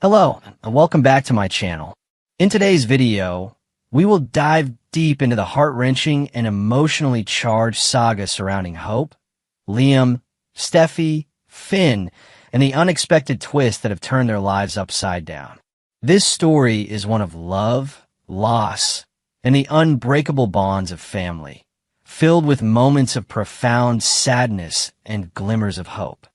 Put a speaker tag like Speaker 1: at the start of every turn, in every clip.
Speaker 1: Hello, and welcome back to my channel. In today's video, we will dive deep into the heart-wrenching and emotionally charged saga surrounding Hope, Liam, Steffy, Finn, and the unexpected twists that have turned their lives upside down. This story is one of love, loss, and the unbreakable bonds of family, filled with moments of profound sadness and glimmers of hope.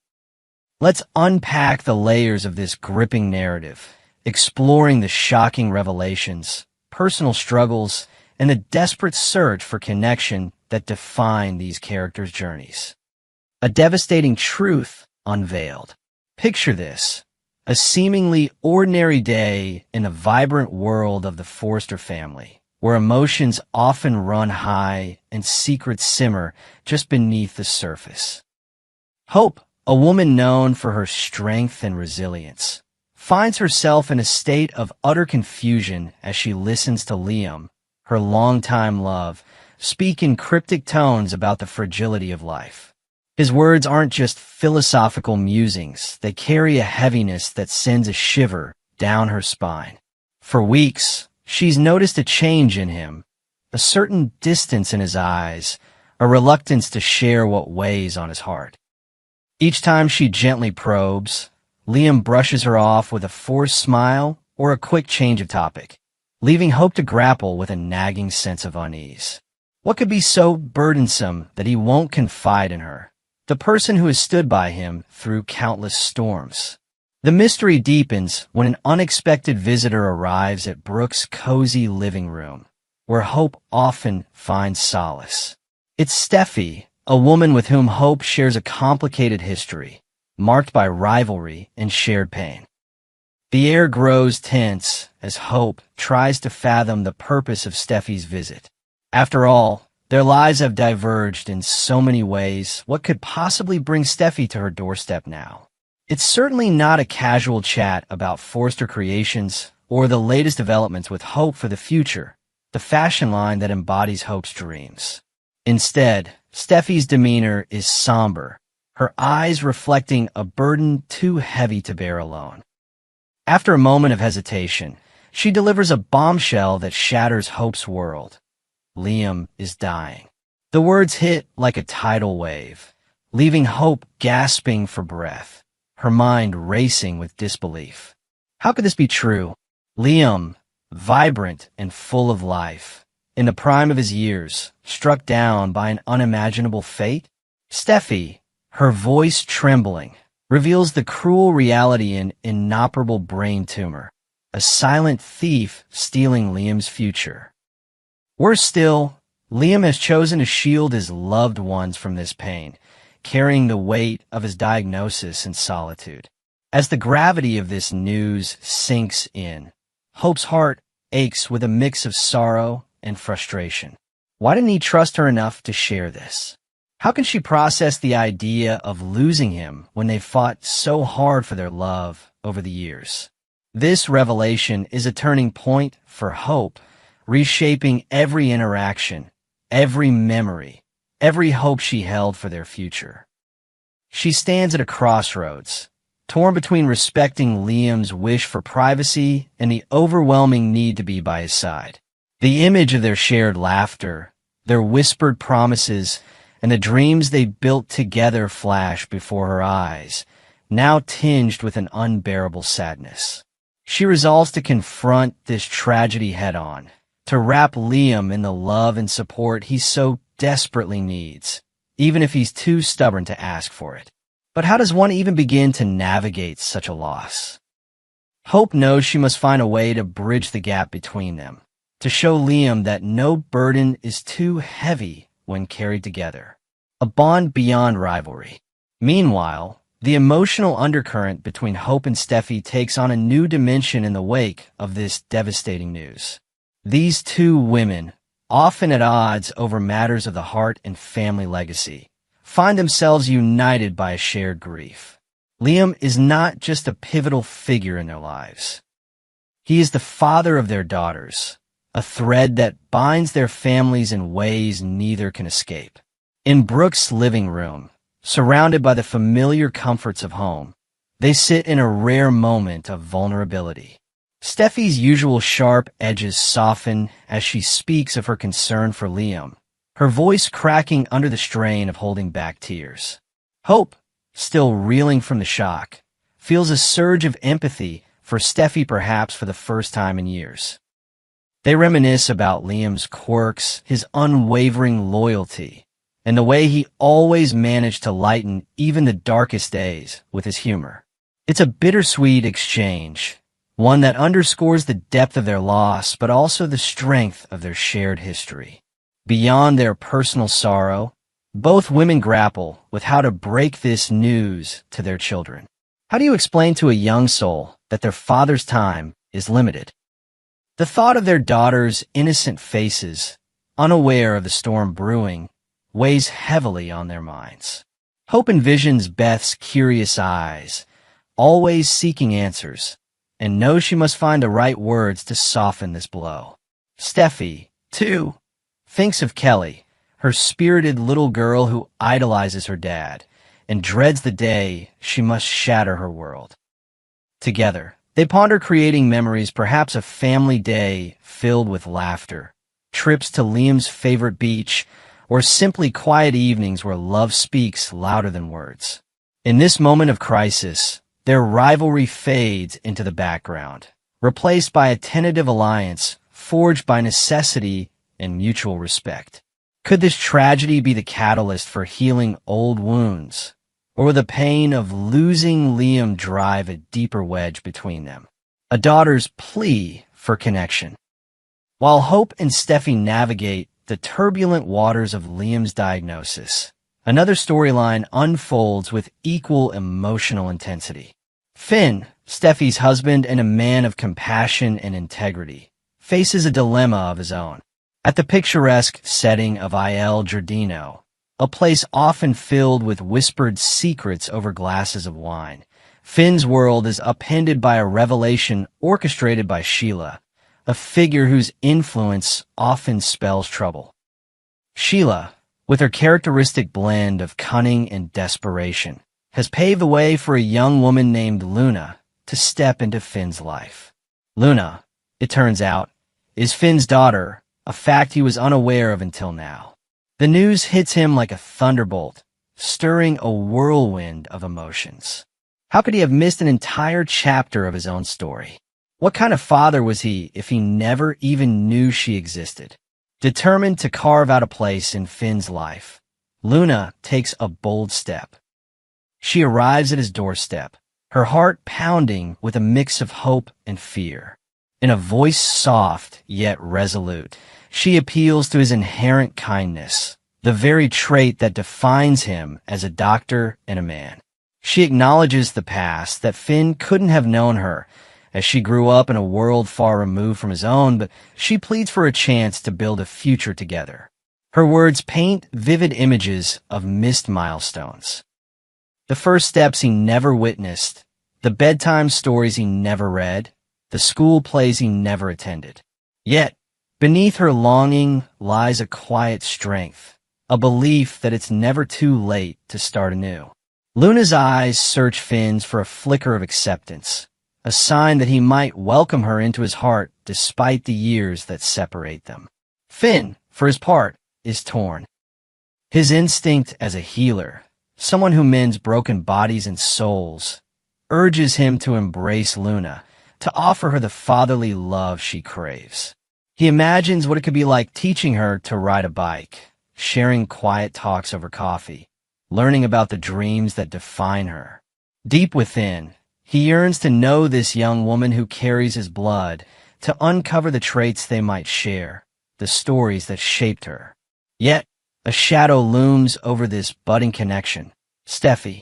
Speaker 1: Let's unpack the layers of this gripping narrative, exploring the shocking revelations, personal struggles, and the desperate search for connection that define these characters' journeys. A devastating truth unveiled. Picture this: a seemingly ordinary day in a vibrant world of the Forrester family, where emotions often run high and secrets simmer just beneath the surface. Hope, a woman known for her strength and resilience, finds herself in a state of utter confusion as she listens to Liam, her longtime love, speak in cryptic tones about the fragility of life. His words aren't just philosophical musings, they carry a heaviness that sends a shiver down her spine. For weeks, she's noticed a change in him, a certain distance in his eyes, a reluctance to share what weighs on his heart. Each time she gently probes, Liam brushes her off with a forced smile or a quick change of topic, leaving Hope to grapple with a nagging sense of unease. What could be so burdensome that he won't confide in her, the person who has stood by him through countless storms? The mystery deepens when an unexpected visitor arrives at Brooke's cozy living room, where Hope often finds solace. It's Steffy, a woman with whom Hope shares a complicated history, marked by rivalry and shared pain. The air grows tense as Hope tries to fathom the purpose of Steffy's visit. After all, their lives have diverged in so many ways. What could possibly bring Steffy to her doorstep now? It's certainly not a casual chat about Forrester Creations or the latest developments with Hope for the Future, the fashion line that embodies Hope's dreams. Instead, Steffy's demeanor is somber, her eyes reflecting a burden too heavy to bear alone. After a moment of hesitation, she delivers a bombshell that shatters Hope's world. Liam is dying. The words hit like a tidal wave, leaving Hope gasping for breath, her mind racing with disbelief. How could this be true? Liam, vibrant and full of life, in the prime of his years, struck down by an unimaginable fate? Steffy, her voice trembling, reveals the cruel reality in inoperable brain tumor, a silent thief stealing Liam's future. Worse still, Liam has chosen to shield his loved ones from this pain, carrying the weight of his diagnosis in solitude. As the gravity of this news sinks in, Hope's heart aches with a mix of sorrow and frustration. Why didn't he trust her enough to share this? How can she process the idea of losing him when they fought so hard for their love over the years? This revelation is a turning point for Hope, reshaping every interaction, every memory, every hope she held for their future. She stands at a crossroads, torn between respecting Liam's wish for privacy and the overwhelming need to be by his side. The image of their shared laughter, their whispered promises, and the dreams they built together flash before her eyes, now tinged with an unbearable sadness. She resolves to confront this tragedy head-on, to wrap Liam in the love and support he so desperately needs, even if he's too stubborn to ask for it. But how does one even begin to navigate such a loss? Hope knows she must find a way to bridge the gap between them, to show Liam that no burden is too heavy when carried together. A bond beyond rivalry. Meanwhile, the emotional undercurrent between Hope and Steffy takes on a new dimension in the wake of this devastating news. These two women, often at odds over matters of the heart and family legacy, find themselves united by a shared grief. Liam is not just a pivotal figure in their lives. He is the father of their daughters, a thread that binds their families in ways neither can escape. In Brooke's living room, surrounded by the familiar comforts of home, They sit in a rare moment of vulnerability. Steffi's usual sharp edges soften as she speaks of her concern for Liam, her voice cracking under the strain of holding back tears. Hope, still reeling from the shock, feels a surge of empathy for Steffi perhaps for the first time in years. They reminisce about Liam's quirks, his unwavering loyalty, and the way he always managed to lighten even the darkest days with his humor. It's a bittersweet exchange, one that underscores the depth of their loss but also the strength of their shared history. Beyond their personal sorrow, both women grapple with how to break this news to their children. How do you explain to a young soul that their father's time is limited? The thought of their daughters' innocent faces, unaware of the storm brewing, weighs heavily on their minds. Hope envisions Beth's curious eyes, always seeking answers, and knows she must find the right words to soften this blow. Steffi, too, thinks of Kelly, her spirited little girl who idolizes her dad, and dreads the day she must shatter her world. Together, they ponder creating memories, perhaps a family day filled with laughter, trips to Liam's favorite beach, or simply quiet evenings where love speaks louder than words. In this moment of crisis, their rivalry fades into the background, replaced by a tentative alliance forged by necessity and mutual respect. Could this tragedy be the catalyst for healing old wounds, or will the pain of losing Liam drive a deeper wedge between them? A daughter's plea for connection. While Hope and Steffi navigate the turbulent waters of Liam's diagnosis, another storyline unfolds with equal emotional intensity. Finn, Steffi's husband and a man of compassion and integrity, faces a dilemma of his own. At the picturesque setting of Il Giardino, a place often filled with whispered secrets over glasses of wine, Finn's world is upended by a revelation orchestrated by Sheila, a figure whose influence often spells trouble. Sheila, with her characteristic blend of cunning and desperation, has paved the way for a young woman named Luna to step into Finn's life. Luna, it turns out, is Finn's daughter, a fact he was unaware of until now. The news hits him like a thunderbolt, stirring a whirlwind of emotions. How could he have missed an entire chapter of his own story? What kind of father was he if he never even knew she existed? Determined to carve out a place in Finn's life, Luna takes a bold step. She arrives at his doorstep, her heart pounding with a mix of hope and fear. In a voice soft yet resolute, she appeals to his inherent kindness, the very trait that defines him as a doctor and a man. She acknowledges the past, that Finn couldn't have known her, as she grew up in a world far removed from his own, but she pleads for a chance to build a future together. Her words paint vivid images of missed milestones. The first steps he never witnessed, the bedtime stories he never read, the school plays he never attended. Yet, beneath her longing lies a quiet strength, a belief that it's never too late to start anew. Luna's eyes search Finn's for a flicker of acceptance, a sign that he might welcome her into his heart despite the years that separate them. Finn, for his part, is torn. His instinct as a healer, someone who mends broken bodies and souls, urges him to embrace Luna, to offer her the fatherly love she craves. He imagines what it could be like teaching her to ride a bike, sharing quiet talks over coffee, learning about the dreams that define her. Deep within, he yearns to know this young woman who carries his blood, to uncover the traits they might share, the stories that shaped her. Yet, a shadow looms over this budding connection, Steffi.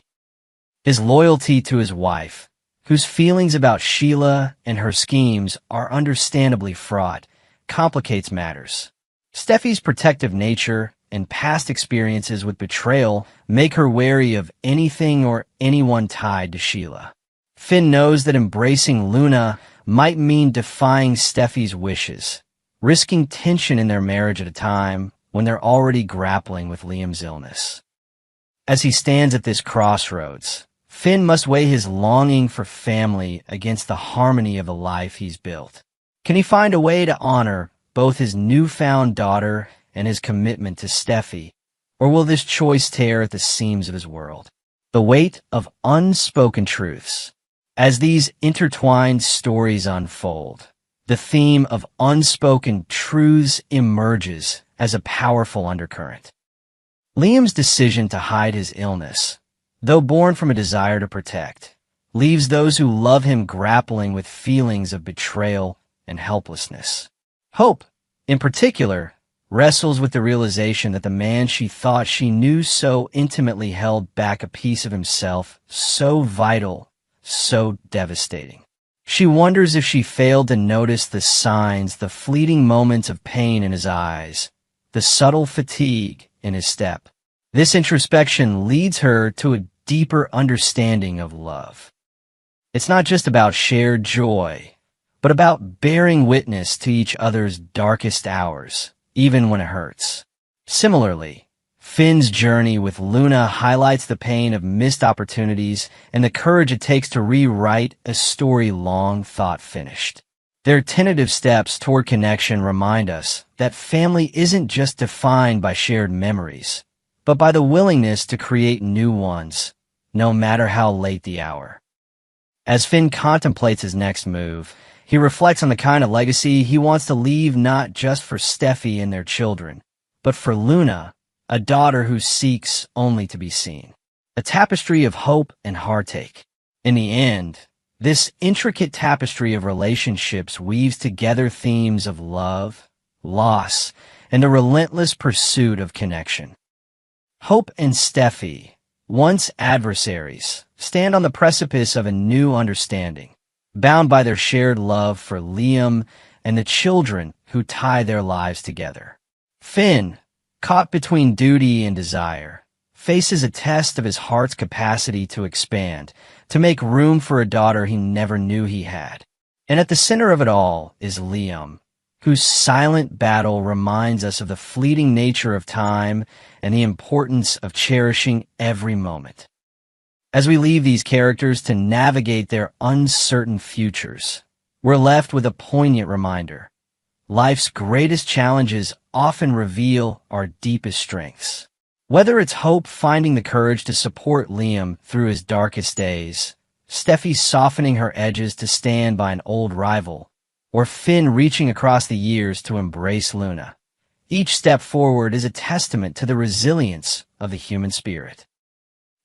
Speaker 1: His loyalty to his wife, whose feelings about Sheila and her schemes are understandably fraught, complicates matters. Steffi's protective nature and past experiences with betrayal make her wary of anything or anyone tied to Sheila. Finn knows that embracing Luna might mean defying Steffi's wishes, risking tension in their marriage at a time when they're already grappling with Liam's illness. As he stands at this crossroads, Finn must weigh his longing for family against the harmony of the life he's built. Can he find a way to honor both his newfound daughter and his commitment to Steffi, or will this choice tear at the seams of his world? The weight of unspoken truths. As these intertwined stories unfold, the theme of unspoken truths emerges as a powerful undercurrent. Liam's decision to hide his illness, though born from a desire to protect, leaves those who love him grappling with feelings of betrayal and helplessness. Hope, in particular, wrestles with the realization that the man she thought she knew so intimately held back a piece of himself so vital, so devastating. She wonders if she failed to notice the signs, the fleeting moments of pain in his eyes, the subtle fatigue in his step. This introspection leads her to a deeper understanding of love. It's not just about shared joy, but about bearing witness to each other's darkest hours, even when it hurts. Similarly, Finn's journey with Luna highlights the pain of missed opportunities and the courage it takes to rewrite a story long thought finished. Their tentative steps toward connection remind us that family isn't just defined by shared memories, but by the willingness to create new ones, no matter how late the hour. As Finn contemplates his next move, he reflects on the kind of legacy he wants to leave not just for Steffi and their children, but for Luna, a daughter who seeks only to be seen. A tapestry of hope and heartache. In the end, this intricate tapestry of relationships weaves together themes of love, loss, and the relentless pursuit of connection. Hope and Steffi, once adversaries, stand on the precipice of a new understanding, bound by their shared love for Liam and the children who tie their lives together. Finn, caught between duty and desire, faces a test of his heart's capacity to expand, to make room for a daughter he never knew he had. And at the center of it all is Liam, whose silent battle reminds us of the fleeting nature of time and the importance of cherishing every moment. As we leave these characters to navigate their uncertain futures, we're left with a poignant reminder. Life's greatest challenges often reveal our deepest strengths. Whether it's Hope finding the courage to support Liam through his darkest days, Steffi softening her edges to stand by an old rival, or Finn reaching across the years to embrace Luna, each step forward is a testament to the resilience of the human spirit.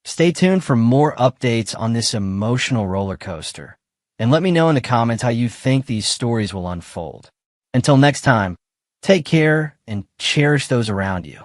Speaker 1: Stay tuned for more updates on this emotional roller coaster, and let me know in the comments how you think these stories will unfold. Until next time, take care and cherish those around you.